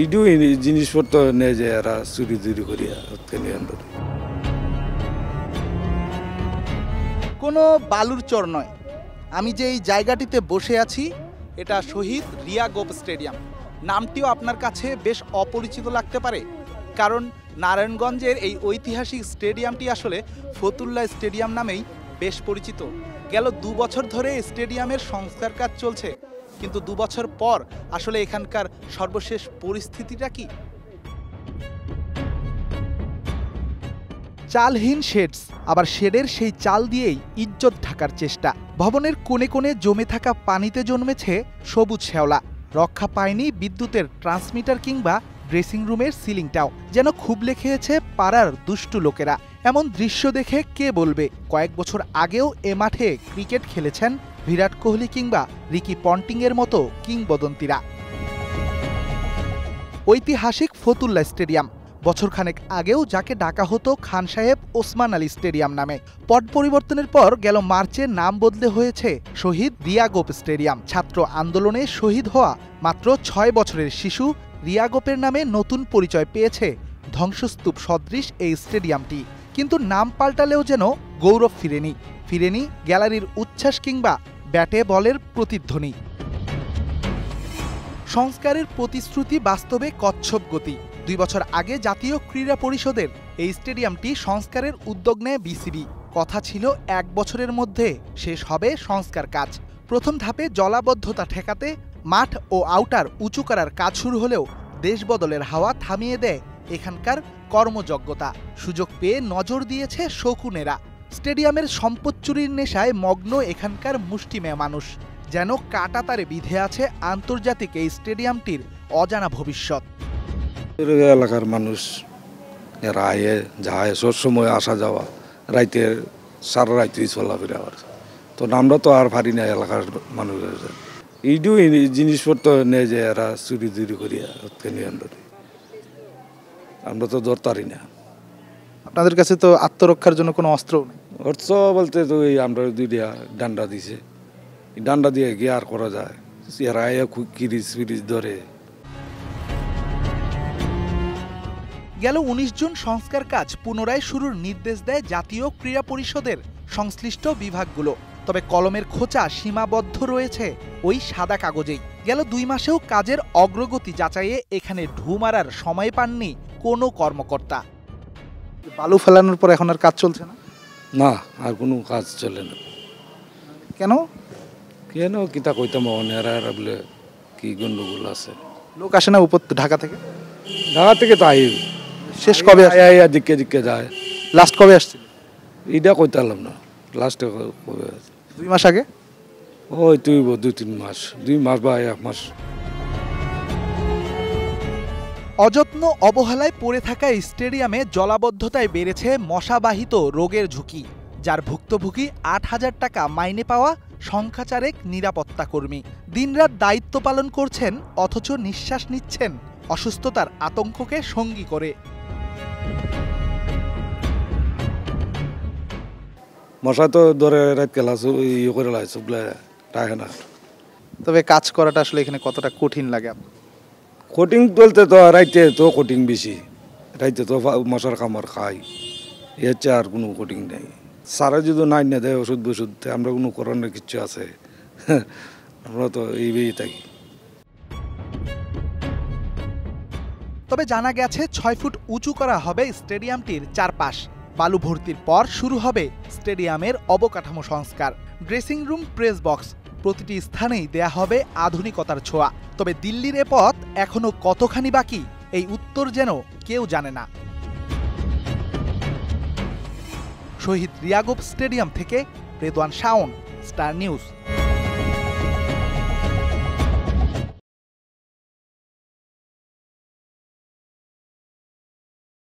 এইটু জিনিসপত্র নেই যে এরা চুরি চুরি করিয়া নিয়ন্ত্রণ। কোনো বালুর চর নয়, আমি যে এই জায়গাটিতে বসে আছি এটা শহীদ রিয়া গোপ স্টেডিয়াম। নামটিও আপনার কাছে বেশ অপরিচিত লাগতে পারে, কারণ নারায়ণগঞ্জের এই ঐতিহাসিক স্টেডিয়ামটি আসলে ফতুল্লা স্টেডিয়াম নামেই বেশ পরিচিত। গেল 2 বছর ধরে স্টেডিয়ামের সংস্কার কাজ চলছে, কিন্তু 2 বছর পর আসলে এখানকার সর্বশেষ পরিস্থিতিটা কি? চালহীন শেডস, আবার শেডের সেই চাল দিয়েই ইজ্জত ঢাকার চেষ্টা। ভবনের কোণে কোণে জমে থাকা পানিতে জন্মেছে সবুজ শ্যাওলা। রক্ষা পায়নি বিদ্যুতের ট্রান্সমিটার কিংবা ড্রেসিং রুমের সিলিংটাও। যেন খুবলে খেয়েছে পাড়ার দুষ্টু লোকেরা। এমন দৃশ্য দেখে কে বলবে কয়েক বছর আগেও এ মাঠে ক্রিকেট খেলেছেন বিরাট কোহলি কিংবা রিকি পন্টিংয়ের মতো কিংবদন্তিরা। ঐতিহাসিক ফতুল্লা স্টেডিয়াম, বছরখানেক আগেও যাকে ডাকা হতো খান সাহেব ওসমান আলী স্টেডিয়াম নামে। পট পরিবর্তনের পর গেল মার্চে নাম বদলে হয়েছে শহীদ রিয়া গোপ স্টেডিয়াম। ছাত্র আন্দোলনে শহীদ হওয়া মাত্র 6 বছরের শিশু রিয়া গোপের নামে নতুন পরিচয় পেয়েছে ধ্বংসস্তূপ সদৃশ এই স্টেডিয়ামটি। কিন্তু নাম পাল্টালেও যেন গৌরব ফিরেনি গ্যালারির উচ্ছ্বাস কিংবা ব্যাটে বলের প্রতিধ্বনি। সংস্কারের প্রতিশ্রুতি বাস্তবে কচ্ছপ গতি। 2 বছর আগে জাতীয় ক্রীড়া পরিষদের এই স্টেডিয়ামটি সংস্কারের উদ্যোগ নেয় বিসিবি। কথা ছিল 1 বছরের মধ্যে শেষ হবে সংস্কার কাজ। প্রথম ধাপে জলাবদ্ধতা ঠেকাতে মাঠ ও আউটার উঁচু করার কাজ শুরু হলেও দেশ বদলের হাওয়া থামিয়ে দেয় এখানকার কর্মযজ্ঞতা। সুযোগ পেয়ে নজর দিয়েছে শকুনেরা। স্টেডিয়ামের সম্পদ চুরির নেশায় মগ্ন এখানকার মুষ্টিমেয় মানুষ। যেন কাঁটাতারে বিধে আছে আন্তর্জাতিক এই স্টেডিয়ামটির অজানা ভবিষ্যৎ। এলাকার মানুষ এরা আয়ে যায়, সবসময় আসা যাওয়া, রাইতে সারা রাইতেই চলাফেরা। তো আমরা তো আর পারি না এলাকার মানুষের এইটু জিনিসপত্র নেই যে এরা চুরি চুরি করিয়া নিয়ন্ত্রণ। আমরা তো ধরতারি না। আপনাদের কাছে তো আত্মরক্ষার জন্য কোনো অস্ত্র নেই? অস্ত্র বলতে তো এই আমরা 2টা ডান্ডা দিছে, ডান্ডা দিয়ে গিয়ে আর করা যায়? এরা কিরিচ ফিরিচ ধরে। গেল 19 জুন সংস্কার কাজ পুনরায় শুরুর নির্দেশ দেয় জাতীয় ক্রীড়া পরিষদের সংশ্লিষ্ট বিভাগগুলো। তবে কলমের খোঁচা সীমাবদ্ধ রয়েছে ওই সাদা কাগজেই। গেল 2 মাসেও কাজের অগ্রগতি যাচাইয়ে এখানে ঢু মারার সময় পাননি কোনো কর্মকর্তা। বালু ফেলানোর পর এখন আর কাজ চলছে না? না, আর কোনো কাজ চলে না। কেন কিতা কইতাম, এরা বলে কি গন্ডগোল আছে। লোক আসে না উপর ঢাকা থেকে? ঢাকা থেকে তো আই শেষ কবে দিকে দিকে যায়। লাস্ট কবে আসছিল? এটা কইতালাম না। লাস্টে কবে? 2 মাস আগে। ওই তুই 2-3 মাস, 2 মাস বা 1 মাস। অযত্ন অবহেলায় পড়ে থাকা স্টেডিয়ামে জলাবদ্ধতায় বেড়েছে মশাবাহিত রোগের ঝুঁকি, যার ভুক্তভোগী 8,000 টাকা মাইনে পাওয়া সংখ্যাচারেক নিরাপত্তা কর্মী। দিনরাত দায়িত্ব পালন করছেন, অথচ নিঃশ্বাস নিচ্ছেন অসুস্থতার আতঙ্ককে সঙ্গী করে। মশা তো ধরে রাত কেলা ইয়ে করে লাগে, সবগুলো রাখে না। তবে কাজ করাটা আসলে এখানে কতটা কঠিন লাগে? কোটিং বলতে তো রাইতে তো কোটিং বেশি, রাইতে তো মশার কামড় খাই, এর চেয়ে আর কোনো কোটিং নেই। সারা যদি নাই না দেয় ওষুধ বষুধ, আমরা কোনো করোনার কিচ্ছু আছে? আমরা তো এইভাবেই থাকি। তবে জানা গেছে 6 ফুট উঁচু করা হবে স্টেডিয়ামটির চারপাশ। বালু ভর্তির পর শুরু হবে স্টেডিয়ামের অবকাঠামো সংস্কার। ড্রেসিং রুম, প্রেস বক্স, প্রতিটি স্থানেই দেয়া হবে আধুনিকতার ছোঁয়া। তবে দিল্লির এ পথ এখনো কতখানি বাকি, এই উত্তর যেন কেউ জানে না। শহীদ রিয়া গোপ স্টেডিয়াম থেকে রেদওয়ান শাওন, স্টার নিউজ।